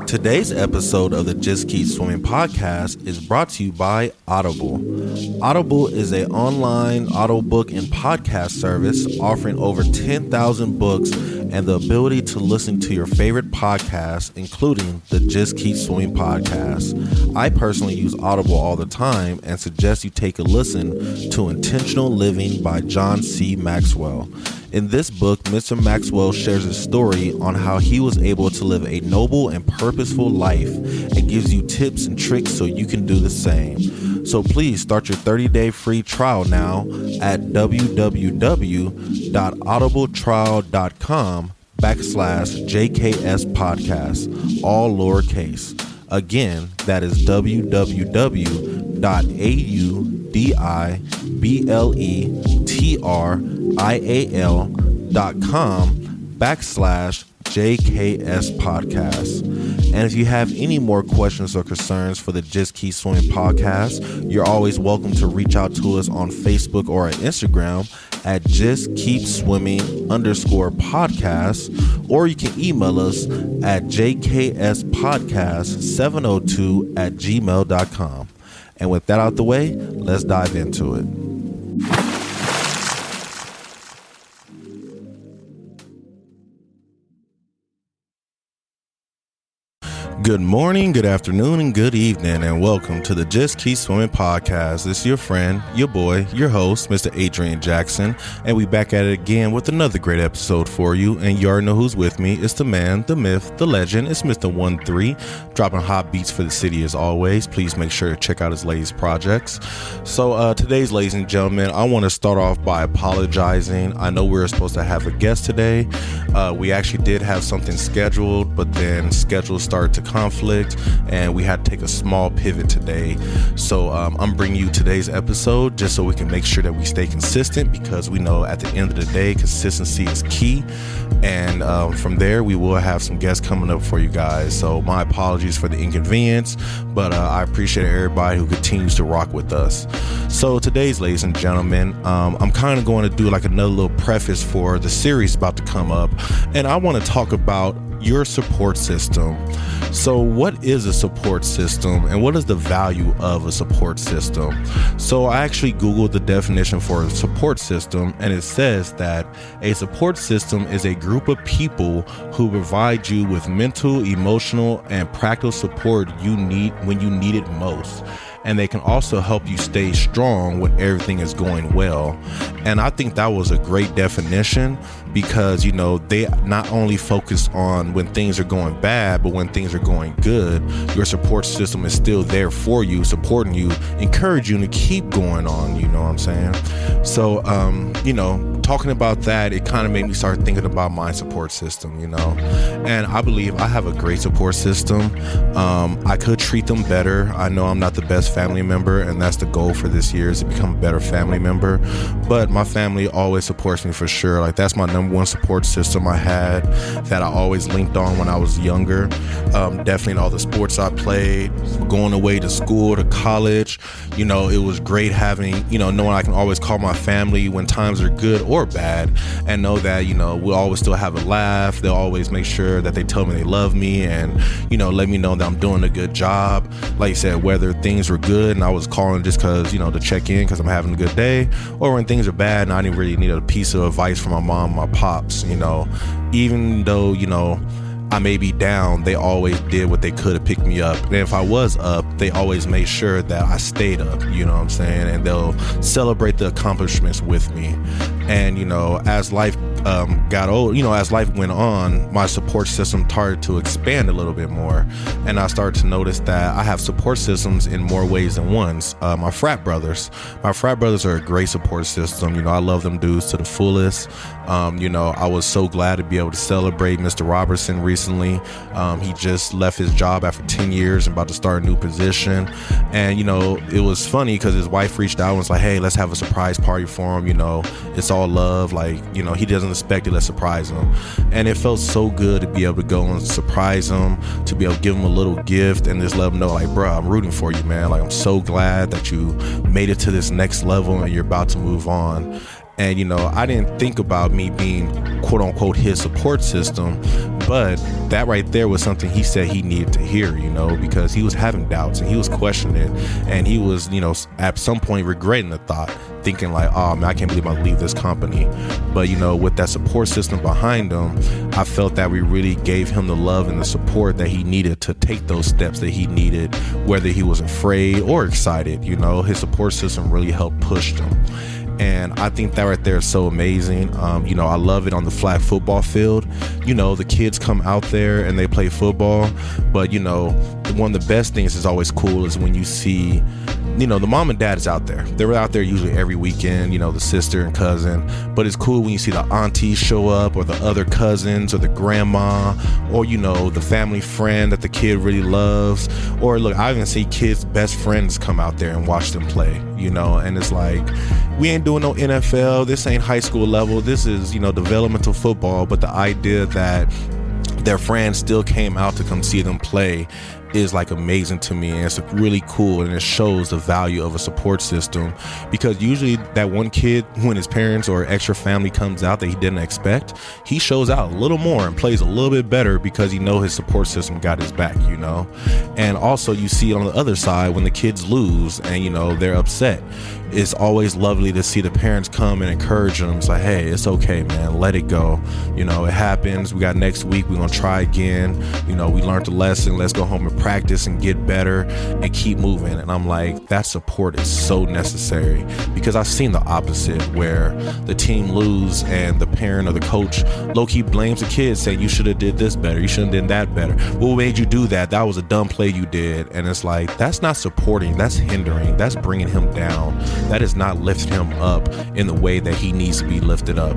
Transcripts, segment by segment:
Today's episode of the Just Keep Swimming podcast is brought to you by Audible. Audible is an online audiobook and podcast service offering over 10,000 books and the ability to listen to your favorite podcasts, including the Just Keep Swimming podcast. I personally use Audible all the time and suggest you take a listen to Intentional Living by John C. Maxwell. In this book, Mr. Maxwell shares his story on how he was able to live a noble and purposeful life and gives you tips and tricks so you can do the same. So please start your 30-day free trial now at www.audibletrial.com/JKS podcast, all lowercase. Again, that is www.audibletrial.com/JKS podcast. And if you have any more questions or concerns for the Just Keep Swimming podcast, you're always welcome to reach out to us on Facebook or at Instagram at justkkeepswimming_podcast, or you can email us at jkspodcast702@gmail.com. And with that out the way, let's dive into it. Good morning, good afternoon, and good evening, and welcome to the Just Keep Swimming podcast. This is your friend, your boy, your host, Mr. Adrian Jackson, and we back at it again with another great episode for you. And you already know who's with me. It's the man, the myth, the legend. It's Mr. 1-3, dropping hot beats for the city as always. Please make sure to check out his latest projects. So today's, ladies and gentlemen, I want to start off by apologizing. I know we were supposed to have a guest today. We actually did have something scheduled, but then schedules started to conflict and we had to take a small pivot today. So I'm bringing you today's episode just so we can make sure that we stay consistent, because we know at the end of the day consistency is key. And from there we will have some guests coming up for you guys. So my apologies for the inconvenience, but I appreciate everybody who continues to rock with us. So today's, ladies and gentlemen, I'm kind of going to do like another little preface for the series about to come up, and I want to talk about your support system. So what is a support system and what is the value of a support system? So I actually Googled the definition for a support system, and it says that a support system is a group of people who provide you with mental, emotional, and practical support you need when you need it most. And they can also help you stay strong when everything is going well. And I think that was a great definition, because, you know, they not only focus on when things are going bad, but when things are going good, your support system is still there for you, supporting you, encourage you to keep going on, you know what I'm saying? So, you know, talking about that, it kind of made me start thinking about my support system, you know, and I believe I have a great support system. I could treat them better. I know I'm not the best family member, and that's the goal for this year, is to become a better family member, but my family always supports me for sure. Like, that's my number one support system I had, that I always linked on when I was younger. Definitely in all the sports I played, going away to school, to college, you know, it was great having, you know, knowing I can always call my family when times are good or bad, and know that, you know, we'll always still have a laugh. They'll always make sure that they tell me they love me and, you know, let me know that I'm doing a good job. Like you said, whether things were good and I was calling just because, you know, to check in because I'm having a good day, or when things are bad and I didn't really need a piece of advice from my mom, my pops, you know, even though, you know, I may be down, they always did what they could to pick me up. And if I was up, they always made sure that I stayed up, you know what I'm saying? And they'll celebrate the accomplishments with me. And, you know, as life got old, you know, as life went on, my support system started to expand a little bit more. And I started to notice that I have support systems in more ways than once. My frat brothers are a great support system. You know, I love them dudes to the fullest. You know, I was so glad to be able to celebrate Mr. Robertson recently. He just left his job after 10 years and about to start a new position. And, you know, it was funny because his wife reached out and was like, hey, let's have a surprise party for him. You know, it's all love. Like, you know, he doesn't expect it. Let's surprise him. And it felt so good to be able to go and surprise him, to be able to give him a little gift and just let him know, like, bro, I'm rooting for you, man. Like, I'm so glad that you made it to this next level and you're about to move on. And, I didn't think about me being quote unquote his support system, but that right there was something he said he needed to hear, because he was having doubts and he was questioning it, and he was, at some point regretting the thought, thinking like, oh man, I can't believe I leave this company. But, with that support system behind him, I felt that we really gave him the love and the support that he needed to take those steps that he needed, whether he was afraid or excited. His support system really helped push him. And I think that right there is so amazing. I love it on the flag football field. The kids come out there and they play football. But, one of the best things is always cool is when you see, the mom and dad is out there. They're out there usually every weekend, the sister and cousin. But it's cool when you see the aunties show up, or the other cousins, or the grandma, or, the family friend that the kid really loves. Or look, I even see kids' best friends come out there and watch them play, and it's like, we ain't doing no NFL. This ain't high school level. This is, developmental football. But the idea that their friends still came out to come see them play is like amazing to me, and it's really cool, and it shows the value of a support system, because usually that one kid, when his parents or extra family comes out that he didn't expect, he shows out a little more and plays a little bit better because his support system got his back, and also you see on the other side when the kids lose and they're upset, it's always lovely to see the parents come and encourage them. It's like, hey, it's okay, man, let it go, it happens, we got next week, we're gonna try again, we learned the lesson, let's go home and practice and get better and keep moving. And I'm like, that support is so necessary, because I've seen the opposite, where the team lose and the parent or the coach low-key blames the kid, saying you should have did this better, you should have did that better, what made you do that, that was a dumb play you did. And it's like, that's not supporting, that's hindering, that's bringing him down, that is not lifting him up in the way that he needs to be lifted up.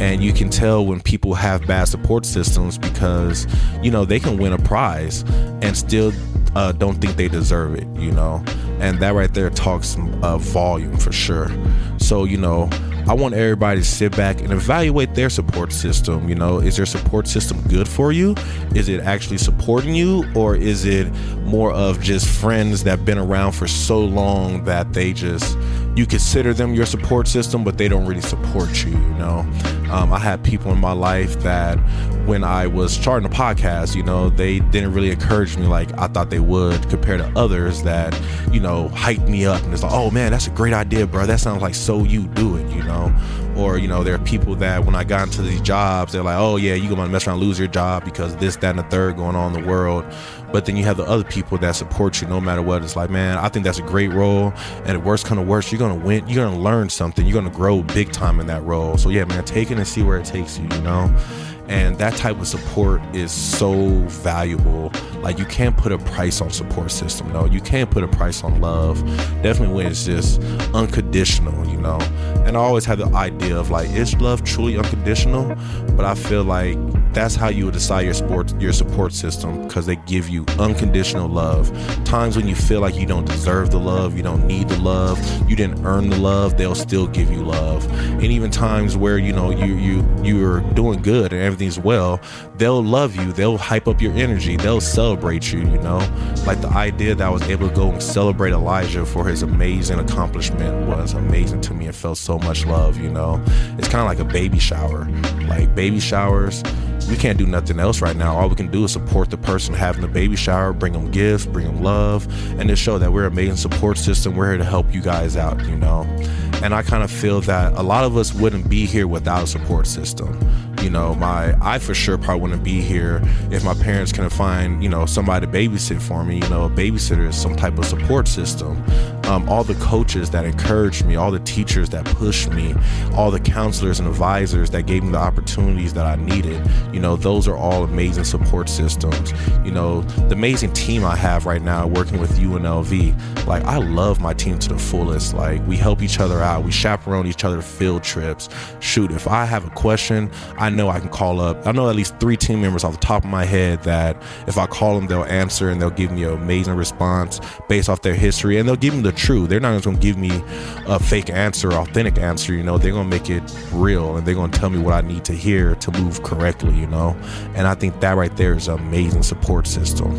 And you can tell when people have bad support systems, because they can win a prize and still don't think they deserve it, and that right there talks volume for sure. So, I want everybody to sit back and evaluate their support system. Is your support system good for you? Is it actually supporting you? Or is it more of just friends that have been around for so long that you consider them your support system, but they don't really support you, I had people in my life that when I was starting a podcast, they didn't really encourage me like I thought they would, compared to others that, hyped me up and it's like, oh man, that's a great idea, bro. That sounds like so you do it, Or, there are people that when I got into these jobs, they're like, oh yeah, you're going to mess around and lose your job because this, that, and the third going on in the world. But then you have the other people that support you no matter what. It's like, man, I think that's a great role. And if worst come to worst, you're going to win. You're going to learn something. You're going to grow big time in that role. So yeah, man, take it and see where it takes you, And that type of support is so valuable. Like, you can't put a price on support system. No, you can't put a price on love. Definitely when it's just unconditional, And I always have the idea of like, is love truly unconditional? But I feel like that's how you would decide your support system, because they give you unconditional love. Times when you feel like you don't deserve the love, you don't need the love, you didn't earn the love, they'll still give you love. And even times where you're doing good and everything's well, they'll love you, they'll hype up your energy, they'll celebrate you. Like the idea that I was able to go and celebrate Elijah for his amazing accomplishment was amazing to me. It felt so much love. It's kind of like a baby shower. Like baby showers, we can't do nothing else right now. All we can do is support the person having the baby shower, bring them gifts, bring them love, and just show that we're an amazing support system. We're here to help you guys out, And I kind of feel that a lot of us wouldn't be here without a support system. I for sure probably wouldn't be here if my parents couldn't find, somebody to babysit for me. A babysitter is some type of support system. All the coaches that encouraged me, all the teachers that pushed me, all the counselors and advisors that gave me the opportunities that I needed, those are all amazing support systems. The amazing team I have right now working with UNLV, like I love my team to the fullest. Like we help each other out. We chaperone each other to field trips. Shoot, if I have a question, I know I can call up. I know at least 3 team members off the top of my head that if I call them, they'll answer and they'll give me an amazing response based off their history, and they'll give me the truth. They're not just going to give me a fake answer, authentic answer. They're going to make it real, and they're going to tell me what I need to hear to move correctly. And I think that right there is an amazing support system.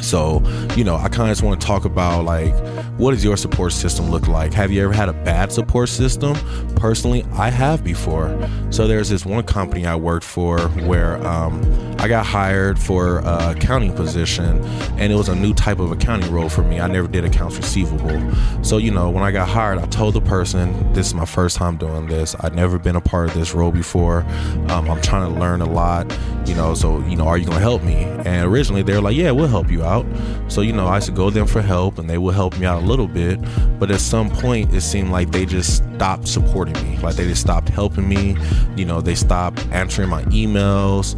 So, I kind of just want to talk about, like, what does your support system look like? Have you ever had a bad support system? Personally, I have before. So there's this one company I worked for where I got hired for a accounting position, and it was a new type of accounting role for me. I never did accounts receivable. So, when I got hired, I told the person, this is my first time doing this. I'd never been a part of this role before. I'm trying to learn a lot, so, are you going to help me? And originally they were like, yeah, we'll help you out. So, I used to go to them for help, and they would help me out a little bit. But at some point, it seemed like they just stopped supporting me. Like, they just stopped helping me. They stopped answering my emails.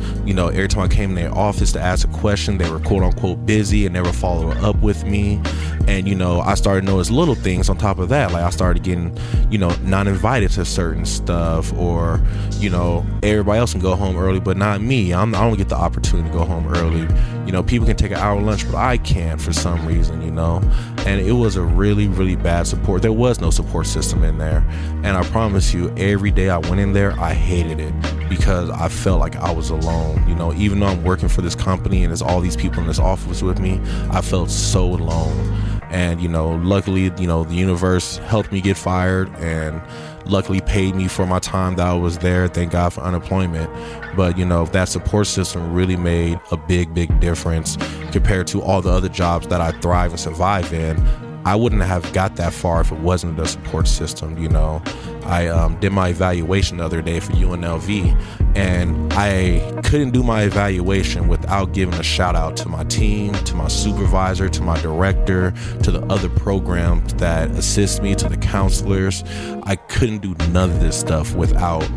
Every time I came in their office to ask a question, they were quote unquote busy and never followed up with me. And, I started to notice little things on top of that. Like, I started getting, not invited to certain stuff, or, everybody else can go home early, but not me. I don't get the opportunity to go home early. People can take an hour lunch, but I can't for some reason, and it was a really, really bad support. There was no support system in there. And I promise you, every day I went in there, I hated it because I felt like I was alone. Even though I'm working for this company and there's all these people in this office with me, I felt so alone. And, luckily, the universe helped me get fired and luckily paid me for my time that I was there. Thank God for unemployment. But, that support system really made a big, big difference compared to all the other jobs that I thrive and survive in. I wouldn't have got that far if it wasn't the support system. I did my evaluation the other day for UNLV, and I couldn't do my evaluation without giving a shout out to my team, to my supervisor, to my director, to the other programs that assist me, to the counselors. I couldn't do none of this stuff without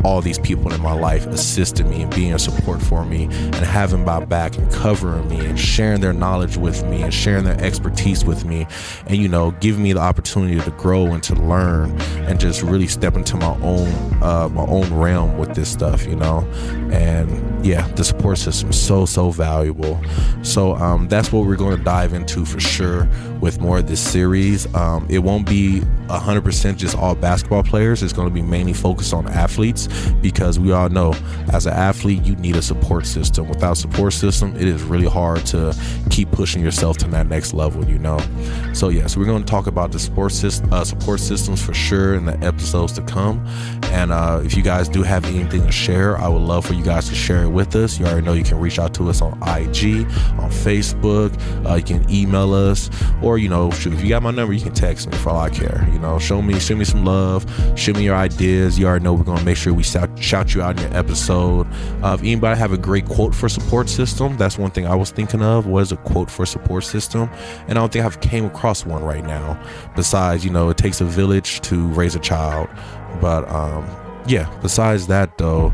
all these people in my life assisting me and being a support for me and having my back and covering me and sharing their knowledge with me and sharing their expertise with me and, giving me the opportunity to grow and to learn and just really step into my own realm with this stuff, and yeah, the support system is so valuable. So that's what we're going to dive into for sure with more of this series. It won't be 100% just all basketball players. It's going to be mainly focused on athletes, because we all know as an athlete you need a support system. Without support system, it is really hard to keep pushing yourself to that next level. So yes, we're going to talk about the support systems for sure in the episodes to come. And if you guys do have anything to share, I would love for you guys to share it with us. You already know you can reach out to us on IG, on Facebook. You can email us, or shoot, if you got my number, you can text me for all I care. Show me some love, show me your ideas. You already know we're going to make sure we shout you out in your episode. If anybody have a great quote for support system, that's one thing I was thinking of, was a quote for support system, and I don't think I've came across one right now, besides it takes a village to raise a child. But yeah, besides that though,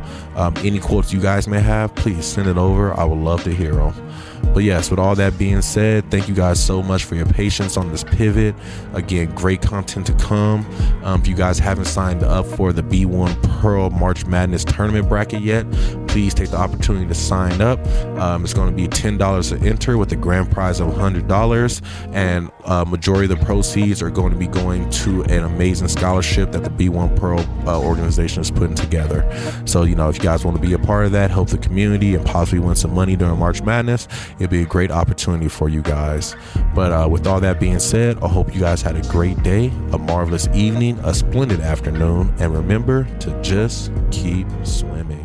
any quotes you guys may have, please send it over. I would love to hear them. But yes, with all that being said, thank you guys so much for your patience on this pivot. Again, great content to come. If you guys haven't signed up for the B1 Pearl March Madness tournament bracket yet, please take the opportunity to sign up. It's going to be $10 to enter with a grand prize of $100, and majority of the proceeds are going to be going to an amazing scholarship that the B1 Pearl organization is putting together. So, if you guys want to be a part of that, help the community, and possibly win some money during March Madness, it'd be a great opportunity for you guys. But with all that being said, I hope you guys had a great day, a marvelous evening, a splendid afternoon, and remember to just keep swimming.